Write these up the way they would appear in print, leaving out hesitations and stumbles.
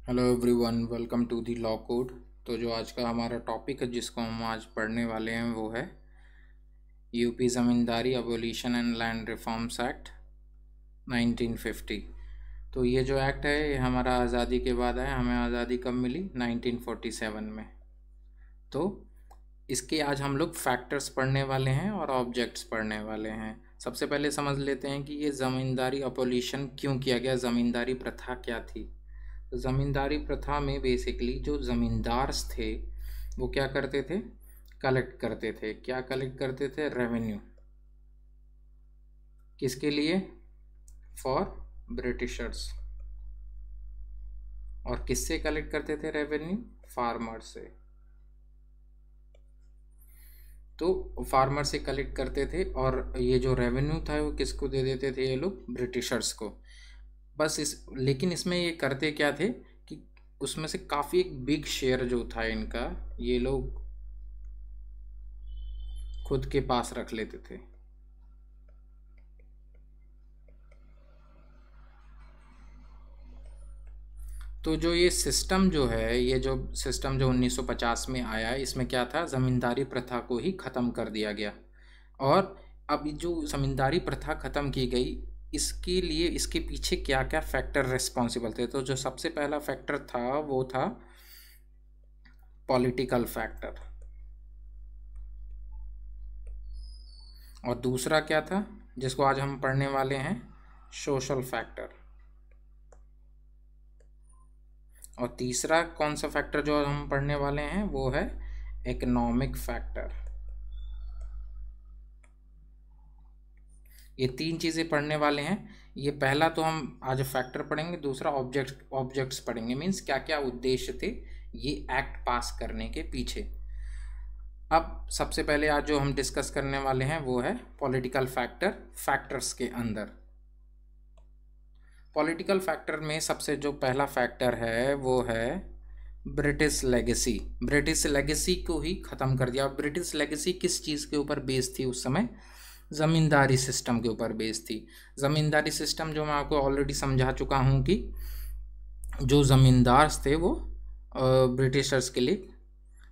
Hello everyone, welcome to the law code. तो जो आज का हमारा टॉपिक है जिसको हम आज पढ़ने वाले हैं वो है UP ज़मींदारी abolition and land reforms act 1950। तो ये जो एक्ट है ये हमारा आज़ादी के बाद आया। हमें आज़ादी कब मिली? 1947 में। तो इसके आज हम लोग फैक्टर्स पढ़ने वाले हैं और ऑब्जेक्ट्स पढ़ने वाले हैं। सबसे पहले समझ लेते हैं कि ये ज़मींदारी अबोलिशन क्यों किया गया, ज़मींदारी प्रथा क्या थी। ज़मींदारी प्रथा में बेसिकली जो ज़मींदार थे वो क्या करते थे? कलेक्ट करते थे। क्या कलेक्ट करते थे? रेवेन्यू। किसके लिए? For Britishers. और किससे कलेक्ट करते थे रेवेन्यू? फार्मर से। तो फार्मर से कलेक्ट करते थे और ये जो रेवेन्यू था वो किसको दे देते थे? ये लोग ब्रिटिशर्स को। बस लेकिन इसमें ये करते क्या थे कि उसमें से काफ़ी एक बिग शेयर जो था इनका ये लोग खुद के पास रख लेते थे। तो जो ये सिस्टम जो है, ये जो सिस्टम जो 1950 में आया, इसमें क्या था? ज़मींदारी प्रथा को ही ख़त्म कर दिया गया। और अब जो ज़मींदारी प्रथा ख़त्म की गई, इसके लिए इसके पीछे क्या क्या फैक्टर रिस्पॉन्सिबल थे? तो जो सबसे पहला फैक्टर था वो था पॉलिटिकल फैक्टर। और दूसरा क्या था जिसको आज हम पढ़ने वाले हैं? Social factor. और तीसरा कौन सा फैक्टर जो हम पढ़ने वाले हैं वो है इकोनॉमिक फैक्टर। ये तीन चीज़ें पढ़ने वाले हैं। ये पहला तो हम आज फैक्टर पढ़ेंगे, दूसरा ऑब्जेक्ट्स पढ़ेंगे। मीन्स क्या क्या उद्देश्य थे ये एक्ट पास करने के पीछे। अब सबसे पहले आज जो हम डिस्कस करने वाले हैं वो है पॉलिटिकल फैक्टर। फैक्टर्स के अंदर पॉलिटिकल फैक्टर में सबसे जो पहला फैक्टर है वो है ब्रिटिश लेगेसी। ब्रिटिश लेगेसी को ही ख़त्म कर दिया। ब्रिटिश लेगेसी किस चीज़ के ऊपर बेस्ड थी उस समय? ज़मींदारी सिस्टम के ऊपर बेस्ड थी। ज़मींदारी सिस्टम जो मैं आपको ऑलरेडी समझा चुका हूँ कि जो ज़मींदार थे वो ब्रिटिशर्स के लिए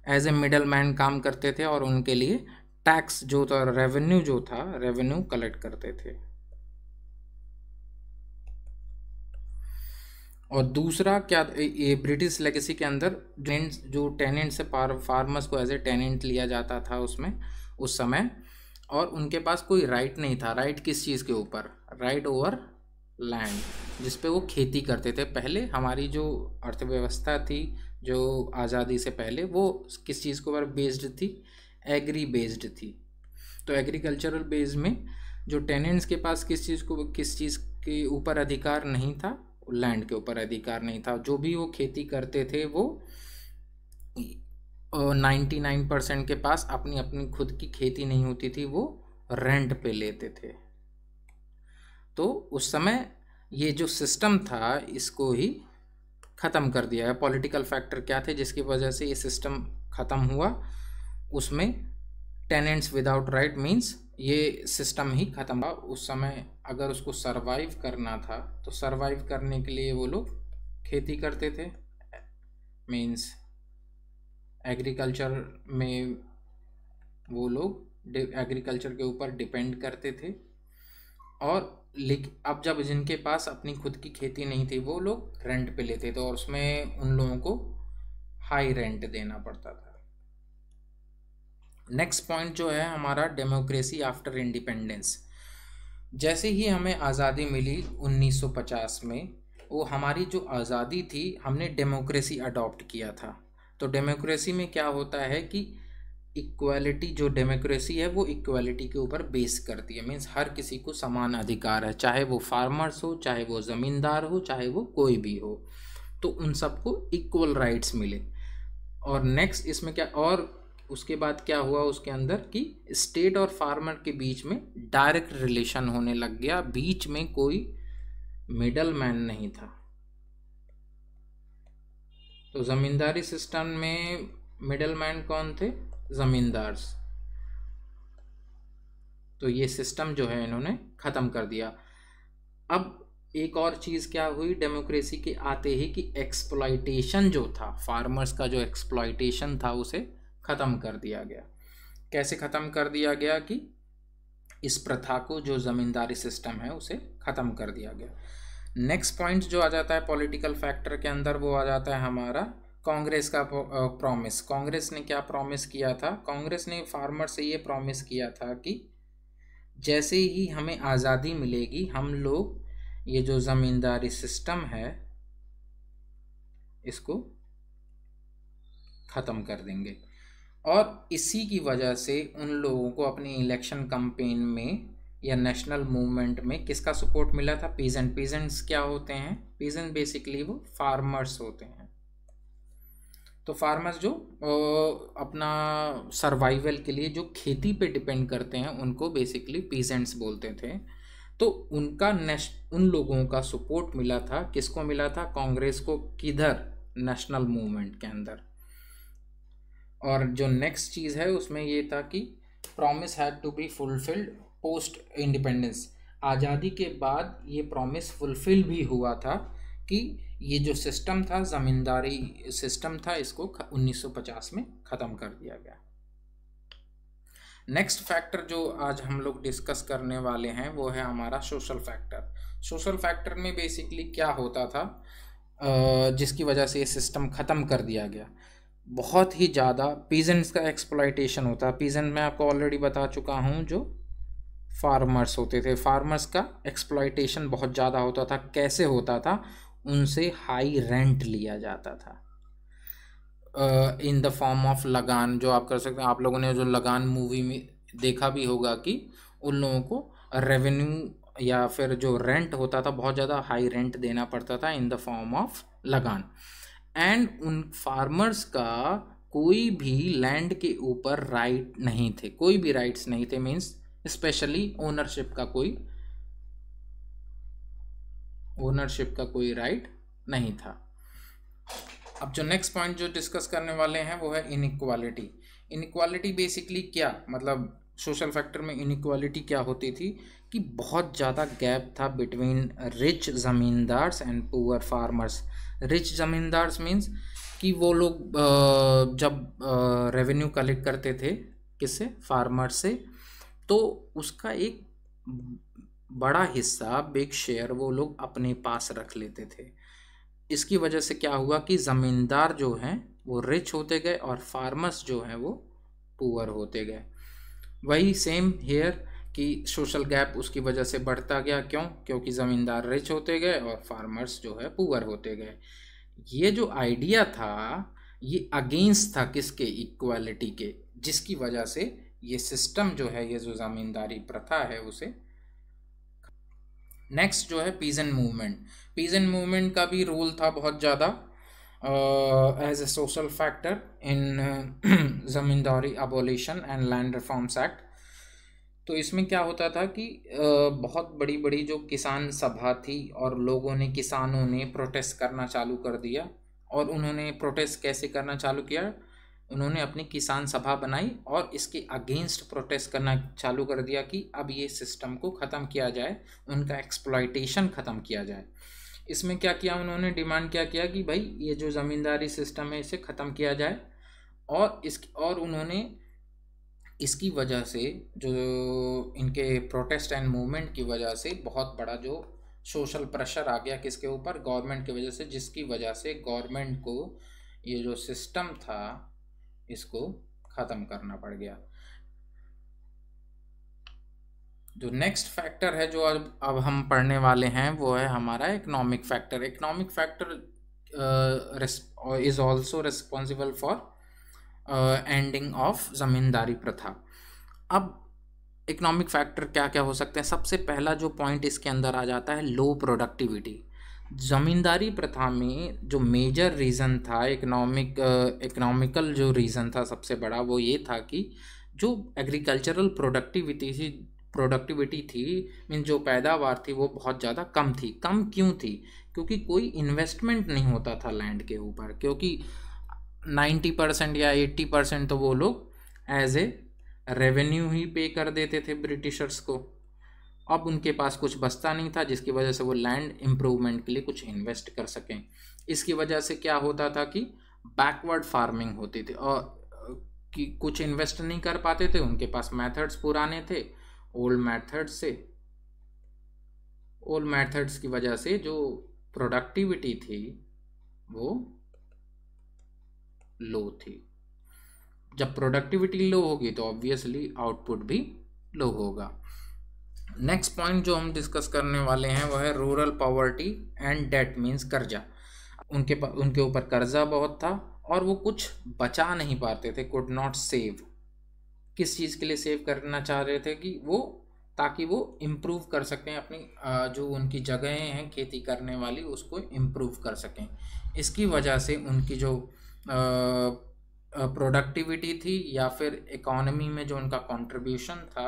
एज ए मिडल मैन काम करते थे और उनके लिए टैक्स जो था, रेवेन्यू जो था, रेवेन्यू कलेक्ट करते थे। और दूसरा क्या, ये ब्रिटिश लेगेसी के अंदर जो टेनेंट से फार्मर्स को एज ए टेनेंट लिया जाता था उसमें उस समय, और उनके पास कोई राइट नहीं था। राइट किस चीज़ के ऊपर? राइट ओवर लैंड, जिस पे वो खेती करते थे। पहले हमारी जो अर्थव्यवस्था थी जो आज़ादी से पहले, वो किस चीज़ के ऊपर बेस्ड थी? एग्री बेस्ड थी। तो एग्रीकल्चरल बेस में जो टेनेंट्स के पास किस चीज़ के ऊपर अधिकार नहीं था? लैंड के ऊपर अधिकार नहीं था। जो भी वो खेती करते थे वो 99% के पास अपनी अपनी खुद की खेती नहीं होती थी, वो रेंट पे लेते थे। तो उस समय ये जो सिस्टम था इसको ही ख़त्म कर दिया है। पॉलिटिकल फैक्टर क्या थे जिसकी वजह से ये सिस्टम ख़त्म हुआ? उसमें टेनेंट्स विदाउट राइट मीन्स ये सिस्टम ही ख़त्म हुआ। उस समय अगर उसको सरवाइव करना था तो सरवाइव करने के लिए वो लोग खेती करते थे। मीन्स एग्रीकल्चर में वो लोग एग्रीकल्चर के ऊपर डिपेंड करते थे। और लेकिन अब जब जिनके पास अपनी खुद की खेती नहीं थी वो लोग रेंट पे लेते थे और उसमें उन लोगों को हाई रेंट देना पड़ता था। नेक्स्ट पॉइंट जो है हमारा डेमोक्रेसी आफ्टर इंडिपेंडेंस। जैसे ही हमें आज़ादी मिली 1950 में, वो हमारी जो आज़ादी थी हमने डेमोक्रेसी अडॉप्ट किया था। तो डेमोक्रेसी में क्या होता है कि इक्वालिटी, जो डेमोक्रेसी है वो इक्वालिटी के ऊपर बेस करती है। मीन्स हर किसी को समान अधिकार है, चाहे वो फार्मर्स हो, चाहे वो ज़मींदार हो, चाहे वो कोई भी हो, तो उन सबको इक्वल राइट्स मिले। और नेक्स्ट इसमें क्या, और उसके बाद क्या हुआ उसके अंदर कि स्टेट और फार्मर के बीच में डायरेक्ट रिलेशन होने लग गया। बीच में कोई मिडल मैन नहीं था। तो ज़मींदारी सिस्टम में मिडल मैन कौन थे? ज़मींदार्स। तो ये सिस्टम जो है इन्होंने ख़त्म कर दिया। अब एक और चीज़ क्या हुई डेमोक्रेसी के आते ही कि एक्सप्लॉइटेशन जो था, फार्मर्स का जो एक्सप्लॉइटेशन था उसे ख़त्म कर दिया गया। कैसे ख़त्म कर दिया गया कि इस प्रथा को, जो ज़मींदारी सिस्टम है, उसे ख़त्म कर दिया गया। नेक्स्ट पॉइंट जो आ जाता है पॉलिटिकल फैक्टर के अंदर, वो आ जाता है हमारा कांग्रेस का प्रॉमिस। कांग्रेस ने क्या प्रॉमिस किया था? कांग्रेस ने फार्मर से ये प्रॉमिस किया था कि जैसे ही हमें आज़ादी मिलेगी हम लोग ये जो ज़मींदारी सिस्टम है इसको ख़त्म कर देंगे। और इसी की वजह से उन लोगों को अपनी इलेक्शन कैंपेन में या नेशनल मूवमेंट में किसका सपोर्ट मिला था? पीजेंट। पीजेंट्स क्या होते हैं? पीजेंट बेसिकली वो फार्मर्स होते हैं। तो फार्मर्स जो अपना सर्वाइवल के लिए जो खेती पे डिपेंड करते हैं उनको बेसिकली पीजेंट्स बोलते थे। तो उनका उन लोगों का सपोर्ट मिला था। किसको मिला था? कांग्रेस को। किधर? नेशनल मूवमेंट के अंदर। और जो नेक्स्ट चीज़ है उसमें ये था कि promise had to be fulfilled post independence. आज़ादी के बाद ये प्रॉमिस फुलफिल भी हुआ था कि ये जो सिस्टम था, ज़मींदारी सिस्टम था, इसको 1950 में ख़त्म कर दिया गया। नेक्स्ट फैक्टर जो आज हम लोग डिस्कस करने वाले हैं वो है हमारा सोशल फैक्टर। सोशल फैक्टर में बेसिकली क्या होता था जिसकी वजह से ये सिस्टम ख़त्म कर दिया गया? बहुत ही ज़्यादा पीजेंट्स का एक्सप्लॉइटेशन होता है। पीजेंट मैं आपको ऑलरेडी बता चुका हूँ, जो फार्मर्स होते थे, फार्मर्स का एक्सप्लॉइटेशन बहुत ज़्यादा होता था। कैसे होता था? उनसे हाई रेंट लिया जाता था इन द फॉर्म ऑफ लगान। जो आप कर सकते हैं, आप लोगों ने जो लगान मूवी में देखा भी होगा कि उन लोगों को रेवेन्यू या फिर जो रेंट होता था, बहुत ज़्यादा हाई रेंट देना पड़ता था इन द फॉर्म ऑफ लगान। एंड उन फार्मर्स का कोई भी लैंड के ऊपर राइट नहीं थे, कोई भी राइट्स नहीं थे। मीन्स स्पेशली ओनरशिप का कोई राइट नहीं था। अब जो नेक्स्ट पॉइंट जो डिस्कस करने वाले हैं वो है इनइक्वालिटी। इनइक्वालिटी बेसिकली क्या मतलब? सोशल फैक्टर में इनइक्वालिटी क्या होती थी कि बहुत ज़्यादा गैप था between rich zamindars and poor farmers. Rich zamindars means कि वो लोग जब रेवेन्यू कलेक्ट करते थे किससे? फार्मर से, तो उसका एक बड़ा हिस्सा, बिग शेयर, वो लोग अपने पास रख लेते थे। इसकी वजह से क्या हुआ कि ज़मींदार जो हैं वो रिच होते गए और फार्मर्स जो हैं वो पुअर होते गए। वही सेम हेयर कि सोशल गैप उसकी वजह से बढ़ता गया। क्यों? क्योंकि ज़मींदार रिच होते गए और फार्मर्स जो है पुअर होते गए। ये जो आइडिया था ये अगेंस्ट था किसके? इक्वालिटी के, जिसकी वजह से ये सिस्टम जो है, ये जो ज़मींदारी प्रथा है उसे। नेक्स्ट जो है पीजेंट मूवमेंट। पीजेंट मूवमेंट का भी रोल था बहुत ज़्यादा as a social factor in zamindari abolition and land reforms act. तो इसमें क्या होता था कि बहुत बड़ी बड़ी जो किसान सभा थी और किसानों ने प्रोटेस्ट करना चालू कर दिया। और उन्होंने प्रोटेस्ट कैसे करना चालू किया? उन्होंने अपनी किसान सभा बनाई और इसके अगेंस्ट प्रोटेस्ट करना चालू कर दिया कि अब ये सिस्टम को ख़त्म किया जाए, उनका एक्सप्लॉइटेशन ख़त्म किया जाए। इसमें क्या किया उन्होंने? डिमांड क्या किया कि भाई ये जो ज़मींदारी सिस्टम है इसे ख़त्म किया जाए। और उन्होंने इसकी वजह से, जो इनके प्रोटेस्ट एंड मूवमेंट की वजह से, बहुत बड़ा जो सोशल प्रेशर आ गया किसके ऊपर? गवर्नमेंट की वजह से, जिसकी वजह से गवर्नमेंट को ये जो सिस्टम था इसको ख़त्म करना पड़ गया। जो नेक्स्ट फैक्टर है जो अब हम पढ़ने वाले हैं वो है हमारा economic factor. Economic factor is also responsible for ending of zamindari pratha. अब इकोनॉमिक फैक्टर क्या क्या हो सकते हैं? सबसे पहला जो पॉइंट इसके अंदर आ जाता है लो प्रोडक्टिविटी। ज़मींदारी प्रथा में जो मेजर रीज़न था, इकोनॉमिकल जो रीज़न था सबसे बड़ा, वो ये था कि जो एग्रीकल्चरल प्रोडक्टिविटी थी मीन जो पैदावार थी वो बहुत ज़्यादा कम थी। कम क्यों थी? क्योंकि कोई इन्वेस्टमेंट नहीं होता था लैंड के ऊपर, क्योंकि 90% या 80% तो वो लोग एज ए रेवेन्यू ही पे कर देते थे ब्रिटिशर्स को। अब उनके पास कुछ बचता नहीं था, जिसकी वजह से वो लैंड इम्प्रूवमेंट के लिए कुछ इन्वेस्ट कर सकें। इसकी वजह से क्या होता था कि बैकवर्ड फार्मिंग होती थी, और कि कुछ इन्वेस्ट नहीं कर पाते थे, उनके पास मेथड्स पुराने थे, ओल्ड मेथड्स की वजह से जो प्रोडक्टिविटी थी वो लो थी। जब प्रोडक्टिविटी लो होगी तो ऑब्वियसली आउटपुट भी लो होगा। नेक्स्ट पॉइंट जो हम डिस्कस करने वाले हैं वह है rural poverty and debt, means कर्जा। उनके ऊपर कर्जा बहुत था और वो कुछ बचा नहीं पाते थे, कुड नॉट सेव। किस चीज़ के लिए सेव करना चाह रहे थे कि वो, ताकि वो इम्प्रूव कर सकें अपनी जो उनकी जगहें हैं खेती करने वाली, उसको इम्प्रूव कर सकें। इसकी वजह से उनकी जो प्रोडक्टिविटी थी या फिर इकोनॉमी में जो उनका कंट्रीब्यूशन था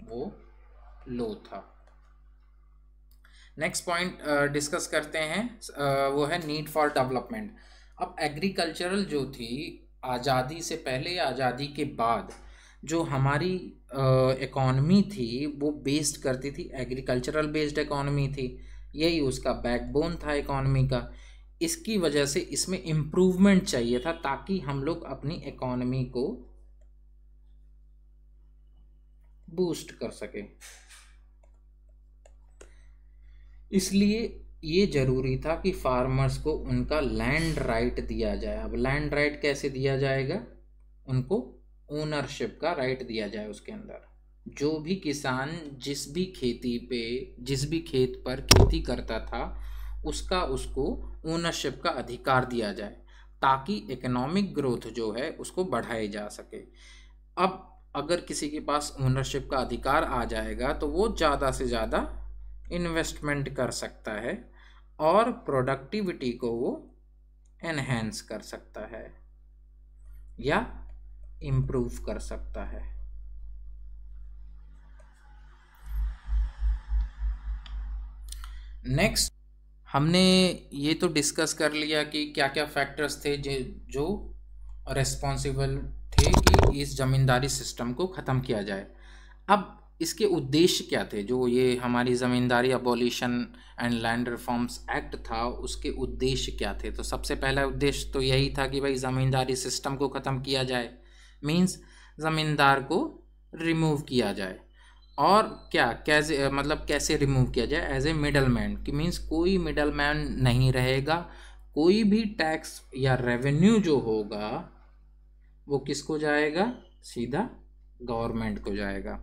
वो लो था। नेक्स्ट पॉइंट डिस्कस करते हैं, वो है नीड फॉर डेवलपमेंट। अब एग्रीकल्चरल जो थी, आज़ादी से पहले या आज़ादी के बाद जो हमारी इकोनॉमी थी वो बेस्ड करती थी, एग्रीकल्चरल बेस्ड इकोनॉमी थी, यही उसका बैकबोन था इकोनॉमी का। इसकी वजह से इसमें इम्प्रूवमेंट चाहिए था ताकि हम लोग अपनी इकोनॉमी को बूस्ट कर सके। इसलिए ये जरूरी था कि फार्मर्स को उनका लैंड राइट दिया जाए। अब लैंड राइट कैसे दिया जाएगा? उनको ओनरशिप का राइट दिया जाए। उसके अंदर जो भी किसान जिस भी खेत पर खेती करता था उसको ओनरशिप का अधिकार दिया जाए ताकि इकोनॉमिक ग्रोथ जो है उसको बढ़ाई जा सके। अब अगर किसी के पास ओनरशिप का अधिकार आ जाएगा तो वो ज़्यादा से ज़्यादा इन्वेस्टमेंट कर सकता है और प्रोडक्टिविटी को वो एनहेंस कर सकता है या इम्प्रूव कर सकता है। नेक्स्ट हमने ये तो डिस्कस कर लिया कि क्या क्या फैक्टर्स थे जो रेस्पॉन्सिबल थे कि इस ज़मींदारी सिस्टम को ख़त्म किया जाए। अब इसके उद्देश्य क्या थे? जो ये हमारी zamindari abolition and land reforms act था उसके उद्देश्य क्या थे? तो सबसे पहला उद्देश्य तो यही था कि भाई ज़मींदारी सिस्टम को ख़त्म किया जाए, मींस ज़मींदार को रिमूव किया जाए। और क्या कैसे रिमूव किया जाए? एज ए मिडल मैन, कि मीन्स कोई मिडल मैन नहीं रहेगा, कोई भी टैक्स या रेवेन्यू जो होगा वो किसको जाएगा? सीधा गवर्नमेंट को जाएगा।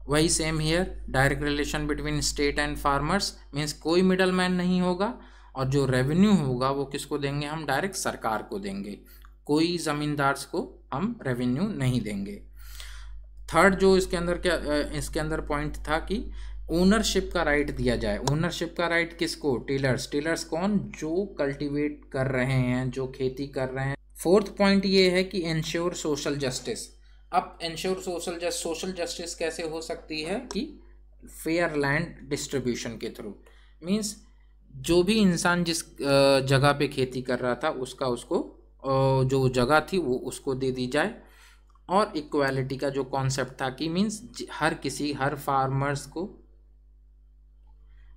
वही same here, direct relation between state and farmers, means कोई मिडल मैन नहीं होगा और जो रेवेन्यू होगा वो किसको देंगे? हम डायरेक्ट सरकार को देंगे, कोई ज़मींदार को हम रेवेन्यू नहीं देंगे। थर्ड जो इसके अंदर पॉइंट था कि ओनरशिप का राइट दिया जाए। ओनरशिप का राइट किसको? टिलर्स कौन? जो कल्टीवेट कर रहे हैं, जो खेती कर रहे हैं। फोर्थ पॉइंट ये है कि इंश्योर सोशल जस्टिस। अब इंश्योर सोशल जस्टिस कैसे हो सकती है? कि फेयर लैंड डिस्ट्रीब्यूशन के थ्रू, मींस जो भी इंसान जिस जगह पे खेती कर रहा था उसको जो जगह थी वो उसको दे दी जाए। और इक्वालिटी का जो कॉन्सेप्ट था कि मींस हर फार्मर्स को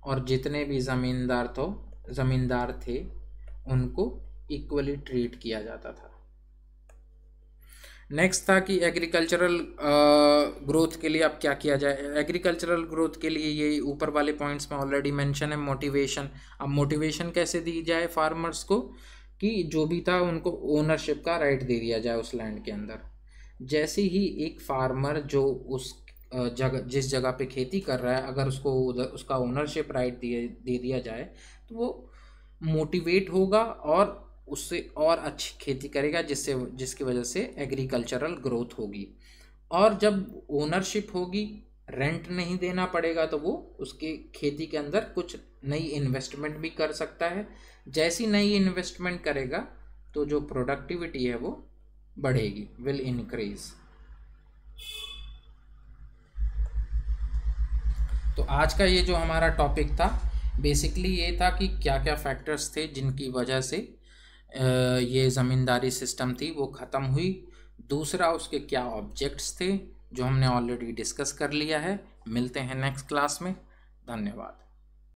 और जितने भी ज़मींदार थे उनको इक्वली ट्रीट किया जाता था। नेक्स्ट था कि एग्रीकल्चरल ग्रोथ के लिए अब क्या किया जाए। एग्रीकल्चरल ग्रोथ के लिए ये ऊपर वाले पॉइंट्स में ऑलरेडी मेंशन है, मोटिवेशन। अब मोटिवेशन कैसे दी जाए फार्मर्स को? कि जो भी था उनको ओनरशिप का राइट दे दिया जाए उस लैंड के अंदर। जैसे ही एक फार्मर जो उस जिस जगह पे खेती कर रहा है अगर उसको उसका ओनरशिप राइट दे दिया जाए तो वो मोटिवेट होगा और उससे और अच्छी खेती करेगा, जिसकी वजह से एग्रीकल्चरल ग्रोथ होगी। और जब ओनरशिप होगी, रेंट नहीं देना पड़ेगा, तो वो उसके खेती के अंदर कुछ नई इन्वेस्टमेंट भी कर सकता है। जैसी नई इन्वेस्टमेंट करेगा तो जो प्रोडक्टिविटी है वो बढ़ेगी, विल इंक्रीज। तो आज का ये जो हमारा टॉपिक था बेसिकली ये था कि क्या क्या फैक्टर्स थे जिनकी वजह से ये ज़मींदारी सिस्टम थी वो ख़त्म हुई। दूसरा उसके क्या ऑब्जेक्ट्स थे, जो हमने ऑलरेडी डिस्कस कर लिया है। मिलते हैं नेक्स्ट क्लास में। धन्यवाद।